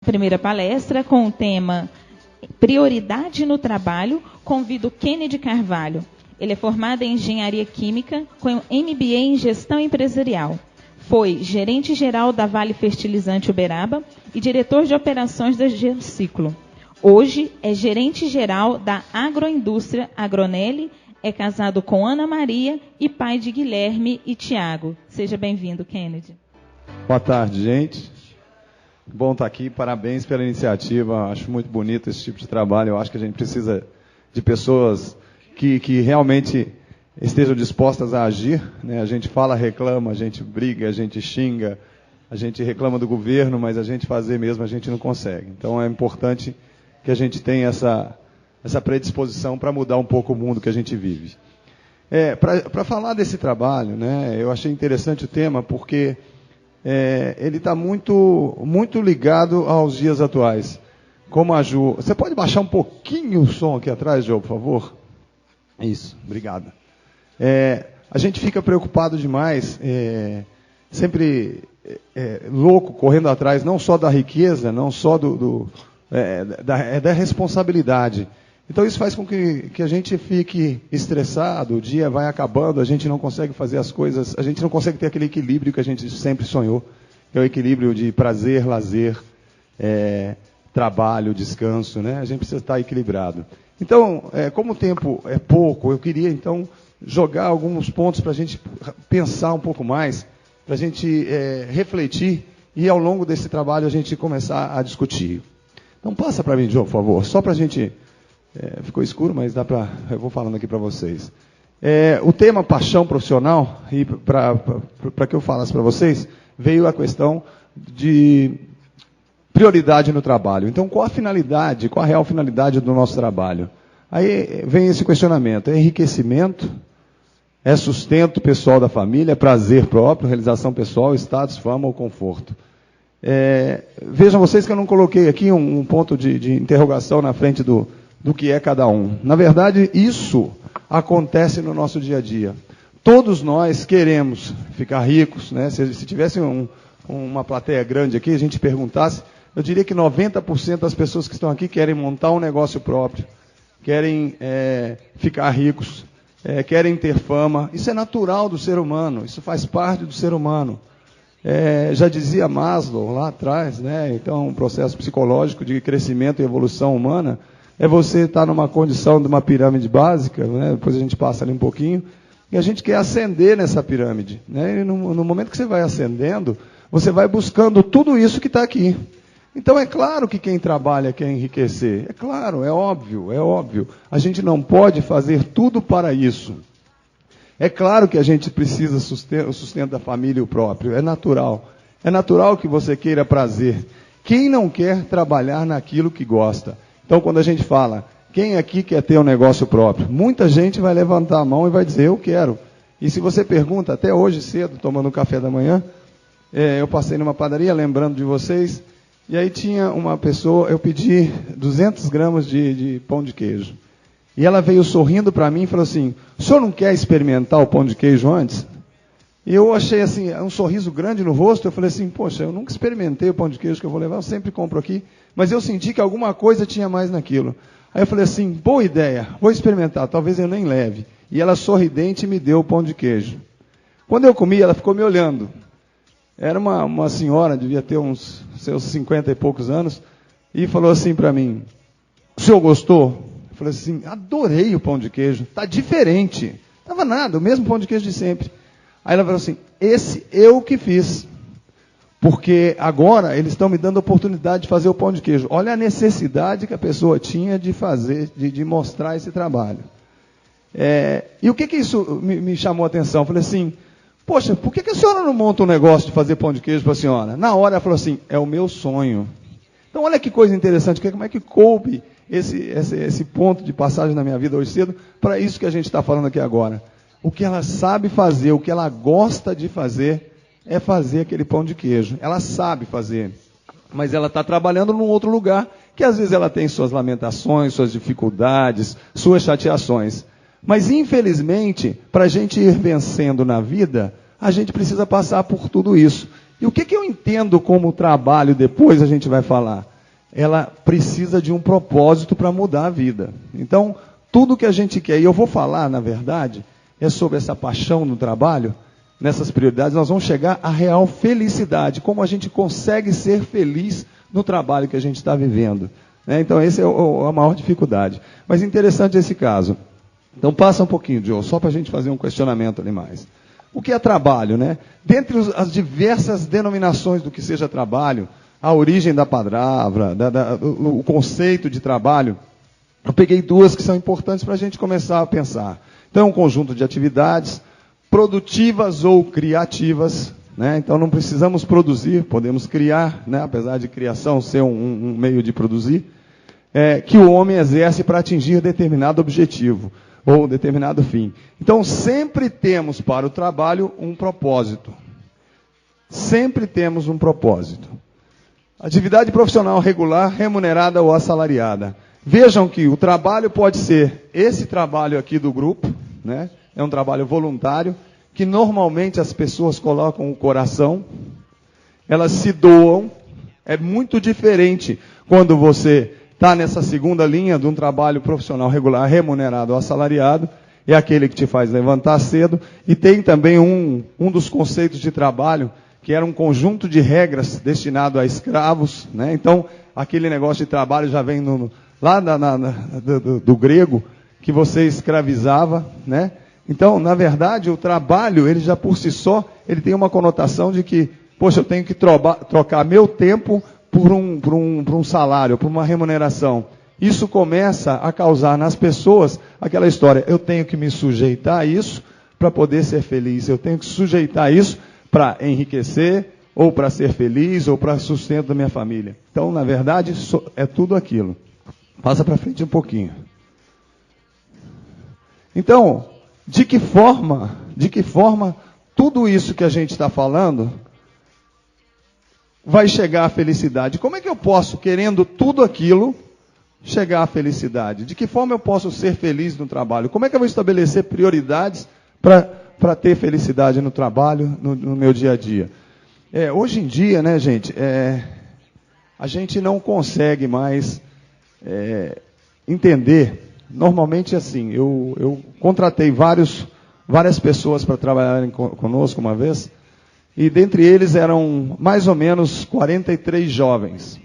Primeira palestra com o tema Prioridade no Trabalho, convido Kennedy Carvalho. Ele é formado em Engenharia Química, com MBA em Gestão Empresarial. Foi gerente-geral da Vale Fertilizante Uberaba e diretor de operações da Geociclo. Hoje é gerente-geral da Agroindústria Agronelli, é casado com Ana Maria e pai de Guilherme e Tiago. Seja bem-vindo, Kennedy. Boa tarde, gente. Bom estar aqui, parabéns pela iniciativa, acho muito bonito esse tipo de trabalho, eu acho que a gente precisa de pessoas que realmente estejam dispostas a agir, né? A gente fala, reclama, a gente briga, a gente xinga, a gente reclama do governo, mas a gente fazer mesmo a gente não consegue. Então é importante que a gente tenha essa predisposição para mudar um pouco o mundo que a gente vive. Para falar desse trabalho, né, eu achei interessante o tema porque ele está muito ligado aos dias atuais. Como a Ju... Você pode baixar um pouquinho o som aqui atrás, Ju, por favor? Isso, obrigado. A gente fica preocupado demais, sempre louco, correndo atrás, não só da riqueza, não só da responsabilidade. Então isso faz com que a gente fique estressado, o dia vai acabando, a gente não consegue fazer as coisas, a gente não consegue ter aquele equilíbrio que a gente sempre sonhou, que é o equilíbrio de prazer, lazer, trabalho, descanso, né? A gente precisa estar equilibrado. Então, como o tempo é pouco, eu queria então jogar alguns pontos para a gente pensar um pouco mais, para a gente refletir e ao longo desse trabalho a gente começar a discutir. Então passa para mim, João, por favor, só para a gente... ficou escuro, mas dá para... Eu vou falando aqui para vocês. O tema paixão profissional, e para que eu falasse para vocês, veio a questão de prioridade no trabalho. Então, qual a real finalidade do nosso trabalho? Aí vem esse questionamento. É enriquecimento? É sustento pessoal da família? É prazer próprio? Realização pessoal? Status, fama ou conforto? Vejam vocês que eu não coloquei aqui um ponto de interrogação na frente do que é cada um. Na verdade, isso acontece no nosso dia a dia. Todos nós queremos ficar ricos, né? Se tivesse uma plateia grande aqui, a gente perguntasse, eu diria que 90% das pessoas que estão aqui querem montar um negócio próprio, querem ficar ricos, querem ter fama. Isso é natural do ser humano, isso faz parte do ser humano. Já dizia Maslow lá atrás, né? Então, um processo psicológico de crescimento e evolução humana é você estar numa condição de uma pirâmide básica, né? Depois a gente passa ali um pouquinho, e a gente quer ascender nessa pirâmide, né? E no momento que você vai ascendendo, você vai buscando tudo isso que está aqui. Então é claro que quem trabalha quer enriquecer, é claro, é óbvio. A gente não pode fazer tudo para isso. É claro que a gente precisa o sustento da família e o próprio, é natural. É natural que você queira prazer. Quem não quer trabalhar naquilo que gosta? Então, quando a gente fala, quem aqui quer ter um negócio próprio? Muita gente vai levantar a mão e vai dizer, eu quero. E se você pergunta, até hoje cedo, tomando um café da manhã, eu passei numa padaria, lembrando de vocês, e aí tinha uma pessoa, eu pedi 200 gramas de pão de queijo. E ela veio sorrindo para mim e falou assim, o senhor não quer experimentar o pão de queijo antes? E eu achei assim, um sorriso grande no rosto, eu falei assim, poxa, eu nunca experimentei o pão de queijo que eu vou levar, eu sempre compro aqui, mas eu senti que alguma coisa tinha mais naquilo. Aí eu falei assim, boa ideia, vou experimentar, talvez eu nem leve. E ela sorridente me deu o pão de queijo. Quando eu comi, ela ficou me olhando. Era uma senhora, devia ter uns seus 50 e poucos anos, e falou assim para mim, o senhor gostou? Eu falei assim, adorei o pão de queijo, está diferente. Estava nada, o mesmo pão de queijo de sempre. Aí ela falou assim, esse eu que fiz, porque agora eles estão me dando a oportunidade de fazer o pão de queijo. Olha a necessidade que a pessoa tinha de fazer, de mostrar esse trabalho. E o que isso me chamou a atenção? Eu falei assim, poxa, por que a senhora não monta um negócio de fazer pão de queijo para a senhora? Na hora ela falou assim, é o meu sonho. Então olha que coisa interessante, como é que coube esse ponto de passagem na minha vida hoje cedo, para isso que a gente está falando aqui agora. O que ela sabe fazer, o que ela gosta de fazer, é fazer aquele pão de queijo. Ela sabe fazer, mas ela está trabalhando num outro lugar, que às vezes ela tem suas lamentações, suas dificuldades, suas chateações. Mas infelizmente, para a gente ir vencendo na vida, a gente precisa passar por tudo isso. E o que eu entendo como trabalho, depois a gente vai falar? ela precisa de um propósito para mudar a vida. Então, tudo que a gente quer, e eu vou falar, na verdade, é sobre essa paixão no trabalho, nessas prioridades, nós vamos chegar à real felicidade, como a gente consegue ser feliz no trabalho que a gente está vivendo. Então, essa é a maior dificuldade. Mas interessante esse caso. Então, passa um pouquinho, Joe, só para a gente fazer um questionamento ali mais. O que é trabalho, né? Dentre as diversas denominações do que seja trabalho, a origem da palavra, o conceito de trabalho, eu peguei duas que são importantes para a gente começar a pensar. Então, um conjunto de atividades produtivas ou criativas, né? Então, não precisamos produzir, podemos criar, né? Apesar de criação ser um meio de produzir, que o homem exerce para atingir determinado objetivo ou determinado fim. Então, sempre temos para o trabalho um propósito. Sempre temos um propósito. Atividade profissional regular, remunerada ou assalariada. Vejam que o trabalho pode ser esse trabalho aqui do grupo, né? É um trabalho voluntário, que normalmente as pessoas colocam o coração, elas se doam. É muito diferente quando você está nessa segunda linha de um trabalho profissional regular, remunerado ou assalariado, é aquele que te faz levantar cedo, e tem também um dos conceitos de trabalho, que era um conjunto de regras destinado a escravos, né? Então, aquele negócio de trabalho já vem lá do grego, que você escravizava, né? Então, na verdade, o trabalho, ele já por si só, ele tem uma conotação de que, poxa, eu tenho que trocar meu tempo por um salário, por uma remuneração. Isso começa a causar nas pessoas aquela história, eu tenho que me sujeitar a isso para poder ser feliz, eu tenho que sujeitar isso para enriquecer, ou para ser feliz, ou para sustento da minha família. Então, na verdade, é tudo aquilo. Passa para frente um pouquinho. Então, de que forma tudo isso que a gente está falando vai chegar à felicidade? Como é que eu posso, querendo tudo aquilo, chegar à felicidade? De que forma eu posso ser feliz no trabalho? Como é que eu vou estabelecer prioridades para ter felicidade no trabalho, no meu dia a dia? Hoje em dia, né, gente, a gente não consegue mais entender. Normalmente, assim, eu contratei várias pessoas para trabalharem conosco uma vez, e dentre eles eram mais ou menos 43 jovens,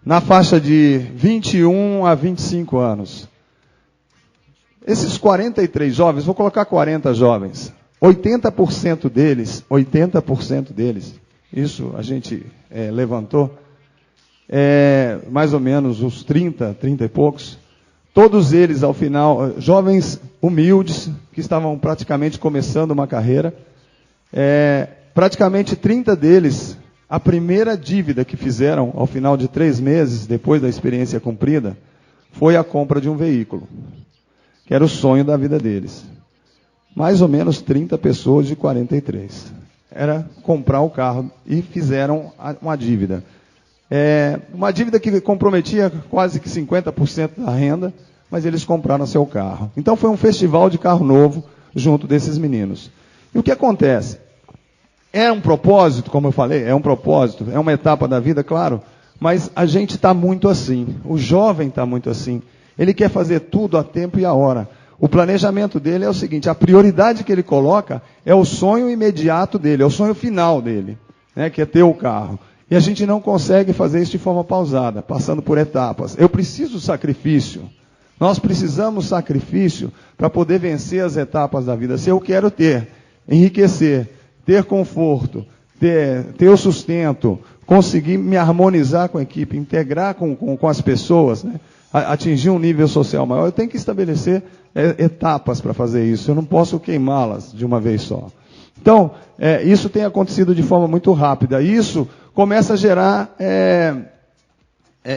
na faixa de 21 a 25 anos. Esses 43 jovens, vou colocar 40 jovens, 80% deles, isso a gente levantou, mais ou menos uns 30 e poucos, todos eles, ao final, jovens humildes, que estavam praticamente começando uma carreira. Praticamente 30 deles, a primeira dívida que fizeram ao final de 3 meses, depois da experiência cumprida, foi a compra de um veículo, que era o sonho da vida deles. Mais ou menos 30 pessoas de 43. Era comprar o carro e fizeram uma dívida. Uma dívida que comprometia quase que 50% da renda, mas eles compraram seu carro. Então foi um festival de carro novo junto desses meninos. E o que acontece? É um propósito, como eu falei, é um propósito, é uma etapa da vida, claro, mas a gente está muito assim, o jovem está muito assim. Ele quer fazer tudo a tempo e a hora. O planejamento dele é o seguinte, a prioridade que ele coloca é o sonho imediato dele, é o sonho final dele, né, que é ter o carro. E a gente não consegue fazer isso de forma pausada, passando por etapas. Eu preciso sacrifício. Nós precisamos sacrifício para poder vencer as etapas da vida. Se eu quero enriquecer, ter conforto, ter o sustento, conseguir me harmonizar com a equipe, integrar com as pessoas, né? Atingir um nível social maior, eu tenho que estabelecer etapas para fazer isso. Eu não posso queimá-las de uma vez só. Então, isso tem acontecido de forma muito rápida. Isso começa a gerar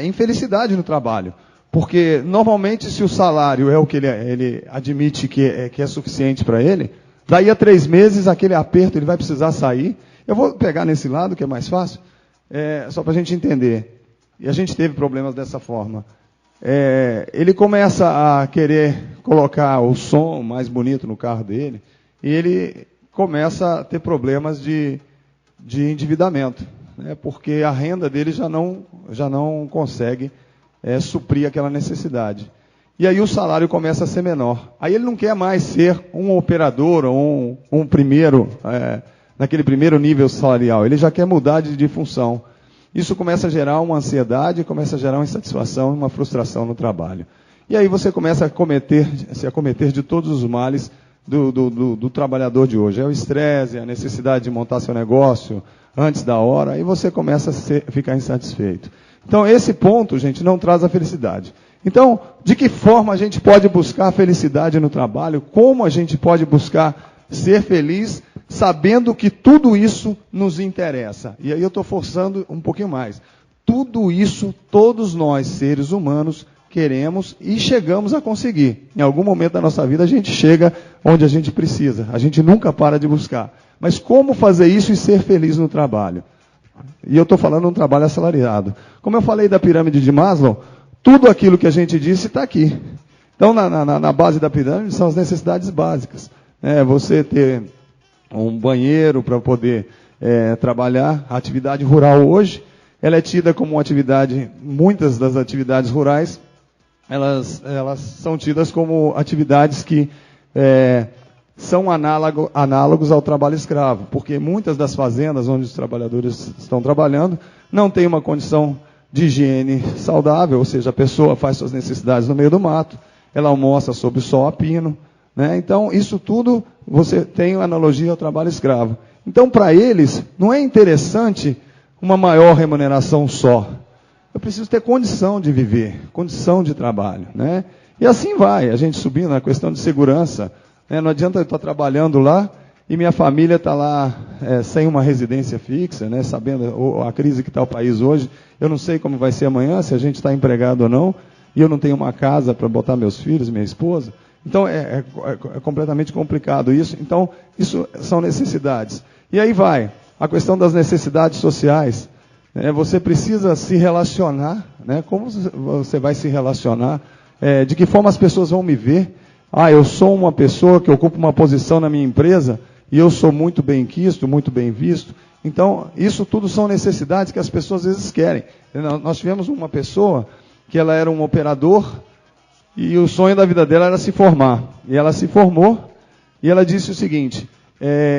infelicidade no trabalho. Porque, normalmente, se o salário é o que ele admite que é suficiente para ele, daí a 3 meses, aquele aperto, ele vai precisar sair. Eu vou pegar nesse lado, que é mais fácil, só para a gente entender. E a gente teve problemas dessa forma. Ele começa a querer colocar o som mais bonito no carro dele, e ele começa a ter problemas de endividamento, né, porque a renda dele já não consegue suprir aquela necessidade. E aí o salário começa a ser menor. Aí ele não quer mais ser um operador ou um primeiro, naquele primeiro nível salarial. Ele já quer mudar de função. Isso começa a gerar uma ansiedade, começa a gerar uma insatisfação, uma frustração no trabalho. E aí você começa a se acometer de todos os males do trabalhador de hoje. É o estresse, a necessidade de montar seu negócio antes da hora, e você começa a ficar insatisfeito. Então esse ponto, gente, não traz a felicidade. Então, de que forma a gente pode buscar a felicidade no trabalho? Como a gente pode buscar ser feliz, sabendo que tudo isso nos interessa? E aí eu estou forçando um pouquinho mais. Tudo isso, todos nós, seres humanos, queremos e chegamos a conseguir. Em algum momento da nossa vida a gente chega onde a gente precisa. A gente nunca para de buscar. Mas como fazer isso e ser feliz no trabalho? E eu estou falando de um trabalho assalariado. Como eu falei da pirâmide de Maslow, tudo aquilo que a gente disse está aqui. Então, na base da pirâmide são as necessidades básicas. Você ter um banheiro para poder trabalhar. A atividade rural hoje, ela é tida como uma atividade, muitas das atividades rurais, elas são tidas como atividades que são análogos ao trabalho escravo, porque muitas das fazendas onde os trabalhadores estão trabalhando não têm uma condição de higiene saudável, ou seja, a pessoa faz suas necessidades no meio do mato, ela almoça sob o sol a pino, né? Então, isso tudo você tem uma analogia ao trabalho escravo. Então, para eles, não é interessante uma maior remuneração só. Eu preciso ter condição de viver, condição de trabalho, né? E assim vai, a gente subindo na questão de segurança. Não adianta eu estar trabalhando lá e minha família está lá sem uma residência fixa, né, sabendo a crise que está o país hoje. Eu não sei como vai ser amanhã, se a gente está empregado ou não, e eu não tenho uma casa para botar meus filhos, minha esposa. Então é completamente complicado isso. Então isso são necessidades. E aí vai a questão das necessidades sociais. Você precisa se relacionar, né? Como você vai se relacionar? De que forma as pessoas vão me ver? Eu sou uma pessoa que ocupa uma posição na minha empresa e eu sou muito bem quisto, muito bem visto. Então, isso tudo são necessidades que as pessoas às vezes querem. Nós tivemos uma pessoa que ela era um operador e o sonho da vida dela era se formar. E ela se formou e ela disse o seguinte: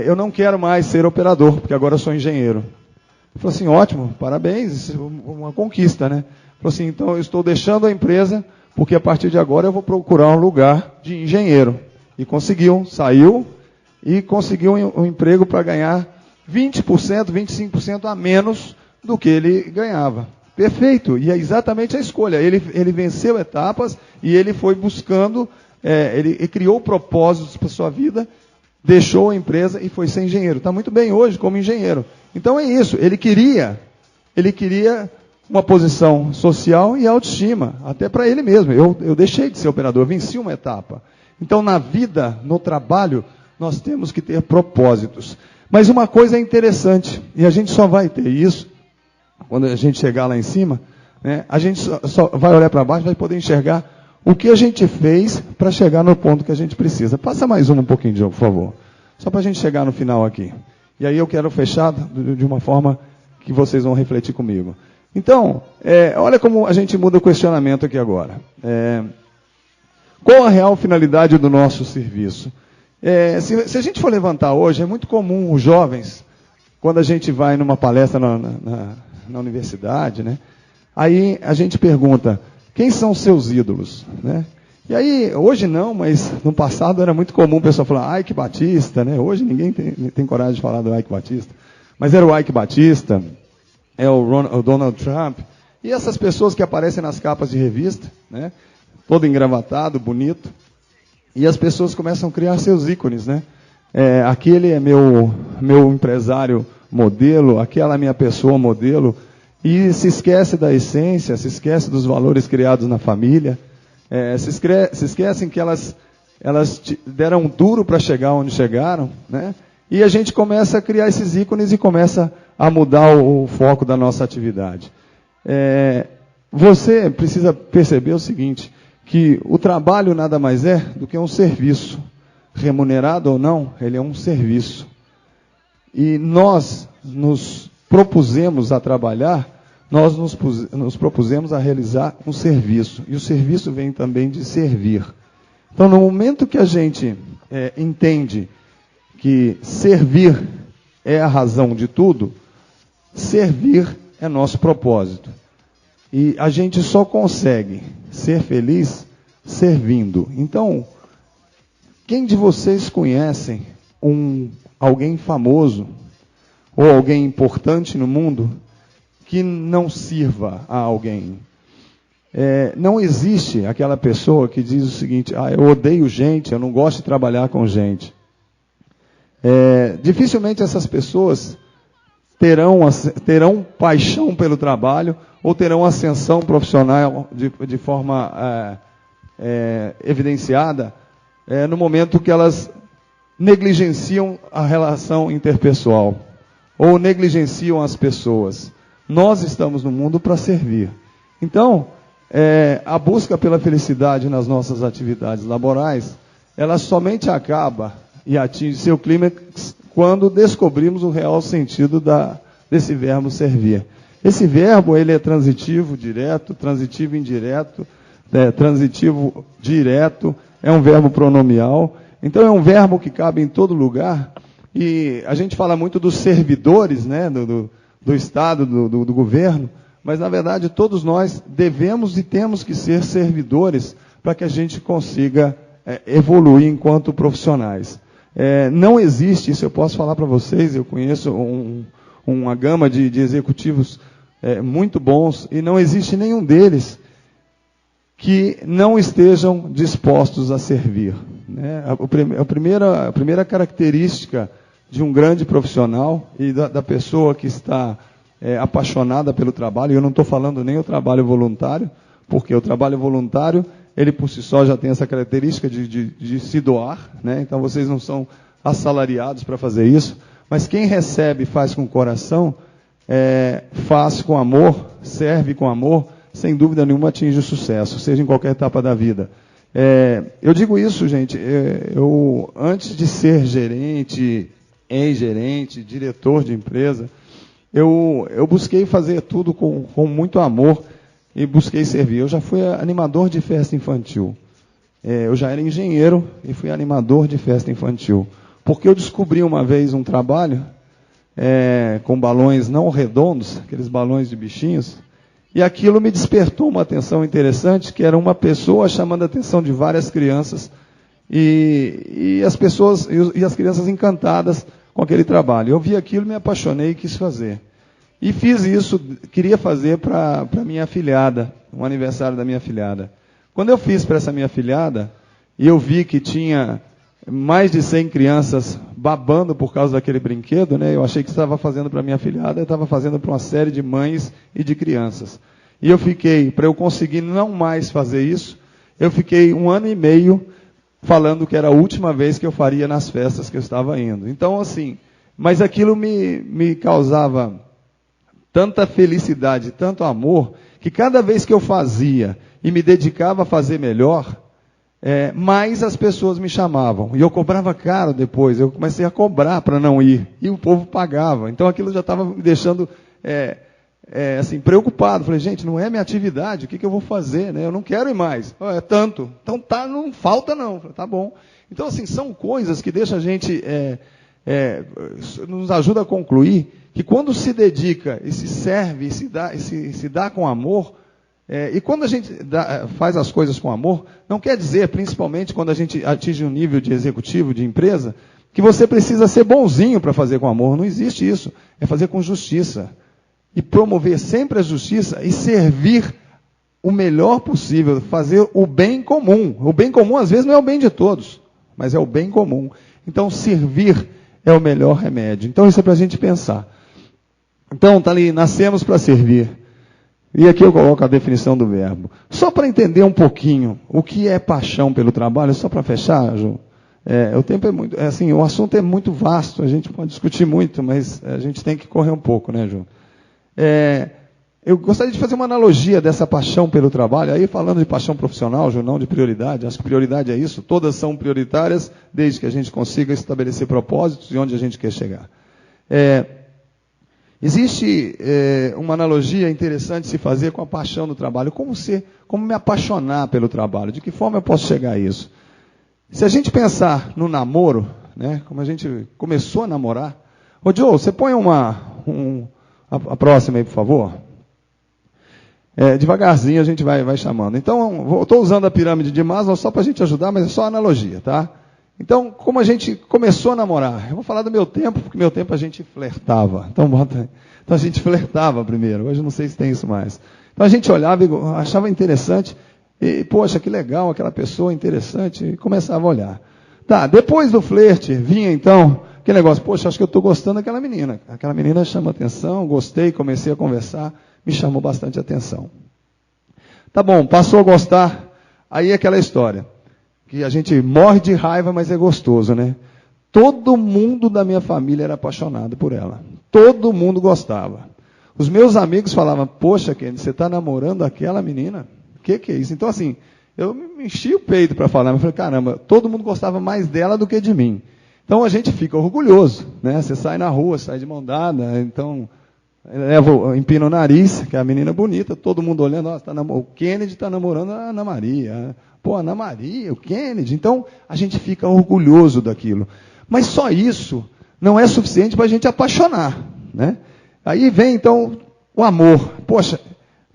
eu não quero mais ser operador, porque agora eu sou engenheiro. Eu falei assim, ótimo, parabéns, isso é uma conquista, né? Falou assim, então eu estou deixando a empresa, porque a partir de agora eu vou procurar um lugar de engenheiro. E conseguiu, saiu e conseguiu um emprego para ganhar 20%, 25% a menos do que ele ganhava. Perfeito, e é exatamente a escolha. Ele venceu etapas e ele foi buscando, ele criou propósitos para a sua vida, deixou a empresa e foi ser engenheiro. Está muito bem hoje como engenheiro. Então é isso, ele queria uma posição social e autoestima, até para ele mesmo. Eu deixei de ser operador, venci uma etapa. Então, na vida, no trabalho, nós temos que ter propósitos. Mas uma coisa é interessante, e a gente só vai ter isso quando a gente chegar lá em cima, né? A gente só vai olhar para baixo e vai poder enxergar o que a gente fez para chegar no ponto que a gente precisa. Passa mais um pouquinho, Diogo, por favor. Só para a gente chegar no final aqui. E aí eu quero fechar de uma forma que vocês vão refletir comigo. Então, olha como a gente muda o questionamento aqui agora. Qual a real finalidade do nosso serviço? Se a gente for levantar hoje, é muito comum os jovens, quando a gente vai numa palestra na universidade, né? Aí a gente pergunta, quem são seus ídolos? Né? E aí, hoje não, mas no passado era muito comum o pessoal falar Ike Batista, né? Hoje ninguém tem coragem de falar do Ike Batista. Mas era o Ike Batista, o Donald Trump, e essas pessoas que aparecem nas capas de revista, né? Todo engravatado, bonito, e as pessoas começam a criar seus ícones, né? Aquele é meu empresário modelo, aquela é minha pessoa modelo, e se esquece da essência, se esquece dos valores criados na família, se esquecem que elas deram duro para chegar onde chegaram, né? E a gente começa a criar esses ícones e começa a mudar o foco da nossa atividade. Você precisa perceber o seguinte, que o trabalho nada mais é do que um serviço. Remunerado ou não, ele é um serviço. E nós nos propusemos a trabalhar, nós nos propusemos a realizar um serviço. E o serviço vem também de servir. Então, no momento que a gente entende que servir é a razão de tudo, servir é nosso propósito. E a gente só consegue ser feliz servindo. Então, quem de vocês conhecem alguém famoso ou alguém importante no mundo que não sirva a alguém? Não existe aquela pessoa que diz o seguinte: eu odeio gente, eu não gosto de trabalhar com gente. Dificilmente essas pessoas terão paixão pelo trabalho ou terão ascensão profissional de forma evidenciada no momento que elas negligenciam a relação interpessoal ou negligenciam as pessoas. Nós estamos no mundo para servir. Então, a busca pela felicidade nas nossas atividades laborais, ela somente acaba e atinge seu clímax quando descobrimos o real sentido desse verbo servir. Esse verbo, ele é transitivo direto, transitivo indireto, transitivo direto, é um verbo pronomial. Então, é um verbo que cabe em todo lugar. E a gente fala muito dos servidores, né, do Estado, do governo, mas, na verdade, todos nós devemos e temos que ser servidores para que a gente consiga evoluir enquanto profissionais. Não existe, isso eu posso falar para vocês, eu conheço uma gama de executivos muito bons, e não existe nenhum deles que não estejam dispostos a servir. Né? A primeira característica de um grande profissional e da pessoa que está apaixonada pelo trabalho, e eu não estou falando nem o trabalho voluntário, porque o trabalho voluntário, ele por si só já tem essa característica de se doar, né? Então vocês não são assalariados para fazer isso, mas quem recebe e faz com o coração, faz com amor, serve com amor, sem dúvida nenhuma atinge o sucesso, seja em qualquer etapa da vida. Eu digo isso, gente, antes de ser gerente, gerente, diretor de empresa, eu busquei fazer tudo com muito amor e busquei servir. Eu já fui animador de festa infantil. Eu já era engenheiro e fui animador de festa infantil. Porque eu descobri uma vez um trabalho com balões não redondos, aqueles balões de bichinhos, e aquilo me despertou uma atenção interessante, que era uma pessoa chamando a atenção de várias crianças, e as pessoas e as crianças encantadas com aquele trabalho. Eu vi aquilo, me apaixonei e quis fazer. E fiz isso, queria fazer para minha afilhada, um aniversário da minha afilhada. Quando eu fiz para essa minha afilhada, e eu vi que tinha mais de 100 crianças babando por causa daquele brinquedo, né? Eu achei que estava fazendo para minha afilhada, eu estava fazendo para uma série de mães e de crianças. E eu fiquei, para eu conseguir não mais fazer isso, eu fiquei 1 ano e meio falando que era a última vez que eu faria nas festas que eu estava indo. Então, assim, mas aquilo me causava tanta felicidade, tanto amor, que cada vez que eu fazia e me dedicava a fazer melhor, mais as pessoas me chamavam. E eu cobrava caro depois, eu comecei a cobrar para não ir. E o povo pagava. Então aquilo já estava me deixando assim, preocupado. Falei, gente, não é minha atividade, o que eu vou fazer? Né? Eu não quero ir mais. É tanto. Então não falta não. Falei, tá bom. Então, assim, são coisas que deixam a gente, nos ajuda a concluir que quando se dedica e se serve e se dá com amor, e quando a gente faz as coisas com amor, não quer dizer, principalmente quando a gente atinge um nível de executivo, de empresa, que você precisa ser bonzinho para fazer com amor. Não existe isso. É fazer com justiça. E promover sempre a justiça e servir o melhor possível, fazer o bem comum. O bem comum, às vezes, não é o bem de todos, mas é o bem comum. Então, servir é o melhor remédio. Então, isso é para a gente pensar. Então, está ali, nascemos para servir. E aqui eu coloco a definição do verbo. Só para entender um pouquinho o que é paixão pelo trabalho, só para fechar, Ju. O tempo é muito, assim, o assunto é muito vasto, a gente pode discutir muito, mas a gente tem que correr um pouco, né, Ju? Eu gostaria de fazer uma analogia dessa paixão pelo trabalho, aí falando de paixão profissional, Ju, não de prioridade, acho que prioridade é isso, todas são prioritárias, desde que a gente consiga estabelecer propósitos e onde a gente quer chegar. Existe uma analogia interessante de se fazer com a paixão do trabalho. Como me apaixonar pelo trabalho? De que forma eu posso chegar a isso? Se a gente pensar no namoro, né, como a gente começou a namorar. Ô Joe, você põe a próxima aí, por favor. Devagarzinho a gente vai chamando. Então, estou usando a pirâmide de Maslow só para a gente ajudar, mas é só analogia, tá? Então, como a gente começou a namorar? Eu vou falar do meu tempo, porque meu tempo a gente flertava. Então a gente flertava primeiro. Hoje eu não sei se tem isso mais. Então a gente olhava e achava interessante. E, poxa, que legal, aquela pessoa interessante. E começava a olhar. Tá, depois do flerte, vinha então aquele negócio. Poxa, acho que eu estou gostando daquela menina. Aquela menina chama atenção, gostei, comecei a conversar. Me chamou bastante atenção. Tá bom, passou a gostar. Aí aquela história. Que a gente morre de raiva, mas é gostoso, né? Todo mundo da minha família era apaixonado por ela. Todo mundo gostava. Os meus amigos falavam, poxa, Kenny, você está namorando aquela menina? O que é isso? Então, assim, eu me enchi o peito para falar. Mas eu falei, caramba, todo mundo gostava mais dela do que de mim. Então, a gente fica orgulhoso, né? Você sai na rua, sai de mão dada, então... empina o nariz, que é a menina bonita, todo mundo olhando, o Kennedy está namorando a Ana Maria. Pô, Ana Maria, o Kennedy. Então, a gente fica orgulhoso daquilo. Mas só isso não é suficiente para a gente apaixonar, né? Aí vem, então, o amor. Poxa,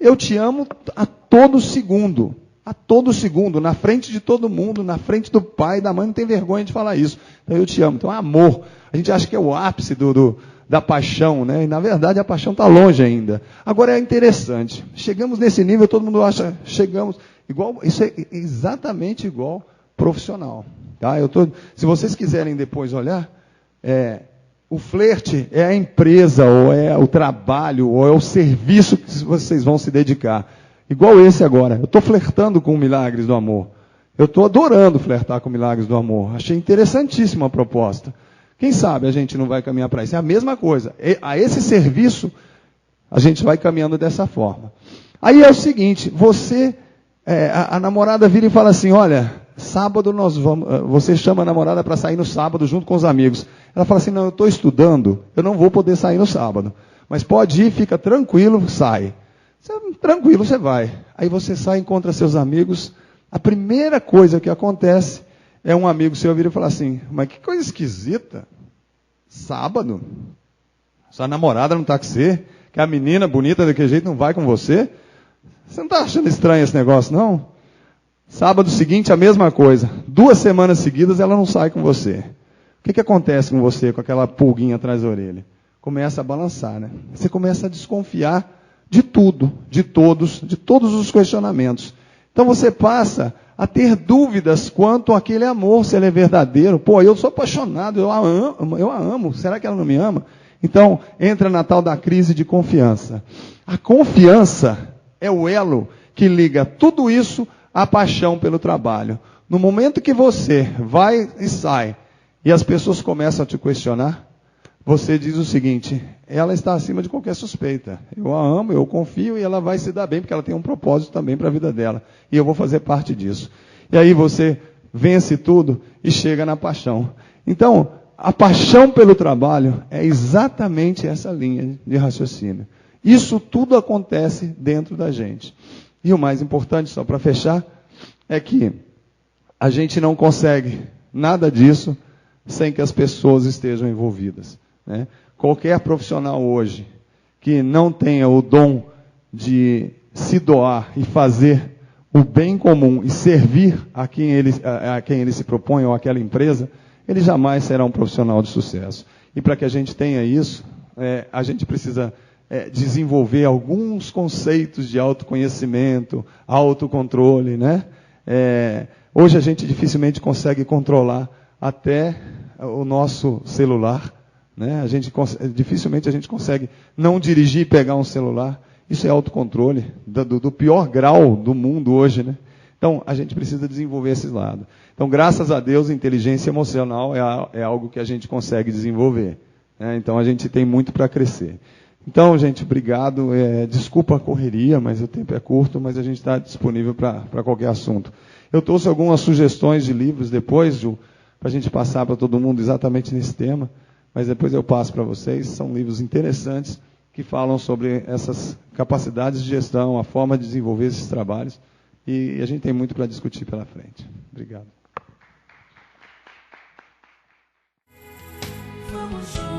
eu te amo a todo segundo. A todo segundo, na frente de todo mundo, na frente do pai e da mãe, não tem vergonha de falar isso. Então, eu te amo. Então, amor. A gente acha que é o ápice da paixão, né? E na verdade a paixão está longe ainda. Agora é interessante. Chegamos nesse nível, todo mundo acha, chegamos igual, isso é exatamente igual profissional. Tá? Se vocês quiserem depois olhar, o flerte é a empresa, ou é o trabalho, ou é o serviço que vocês vão se dedicar. Igual esse agora. Eu estou flertando com Milagres do Amor. Eu estou adorando flertar com Milagres do Amor. Achei interessantíssima a proposta. Quem sabe a gente não vai caminhar para isso? É a mesma coisa. A esse serviço, a gente vai caminhando dessa forma. Aí é o seguinte, a namorada vira e fala assim, olha, sábado nós vamos... Você chama a namorada para sair no sábado junto com os amigos. Ela fala assim, não, eu estou estudando, eu não vou poder sair no sábado. Mas pode ir, fica tranquilo, sai. Tranquilo, você vai. Aí você sai, encontra seus amigos. A primeira coisa que acontece... um amigo seu vir e falar assim, mas que coisa esquisita. Sábado? Sua namorada não está com você? Que a menina bonita daquele jeito não vai com você? Você não está achando estranho esse negócio, não? Sábado seguinte, a mesma coisa. 2 semanas seguidas, ela não sai com você. O que acontece com você, com aquela pulguinha atrás da orelha? Começa a balançar, né? Você começa a desconfiar de tudo, de todos os questionamentos. Então você passa a ter dúvidas quanto àquele amor, se ele é verdadeiro. Pô, eu sou apaixonado, eu a amo. Será que ela não me ama? Então, entra na tal da crise de confiança. A confiança é o elo que liga tudo isso à paixão pelo trabalho. No momento que você vai e sai, e as pessoas começam a te questionar, você diz o seguinte, ela está acima de qualquer suspeita. Eu a amo, eu confio e ela vai se dar bem, porque ela tem um propósito também para a vida dela. E eu vou fazer parte disso. E aí você vence tudo e chega na paixão. Então, a paixão pelo trabalho é exatamente essa linha de raciocínio. Isso tudo acontece dentro da gente. E o mais importante, só para fechar, é que a gente não consegue nada disso sem que as pessoas estejam envolvidas. Né? Qualquer profissional hoje que não tenha o dom de se doar e fazer o bem comum e servir a quem ele se propõe ou àquela empresa, ele jamais será um profissional de sucesso. E para que a gente tenha isso, a gente precisa desenvolver alguns conceitos de autoconhecimento, autocontrole. Né? Hoje a gente dificilmente consegue controlar até o nosso celular. Né? Dificilmente a gente consegue não dirigir e pegar um celular. Isso é autocontrole do pior grau do mundo hoje. Né? Então, a gente precisa desenvolver esse lado. Então, graças a Deus, inteligência emocional é algo que a gente consegue desenvolver. Né? Então, a gente tem muito para crescer. Então, gente, obrigado. Desculpa a correria, mas o tempo é curto, mas a gente está disponível para qualquer assunto. Eu trouxe algumas sugestões de livros depois, Ju, para a gente passar para todo mundo exatamente nesse tema. Mas depois eu passo para vocês. São livros interessantes que falam sobre essas capacidades de gestão, a forma de desenvolver esses trabalhos, e a gente tem muito para discutir pela frente. Obrigado. Vamos juntos.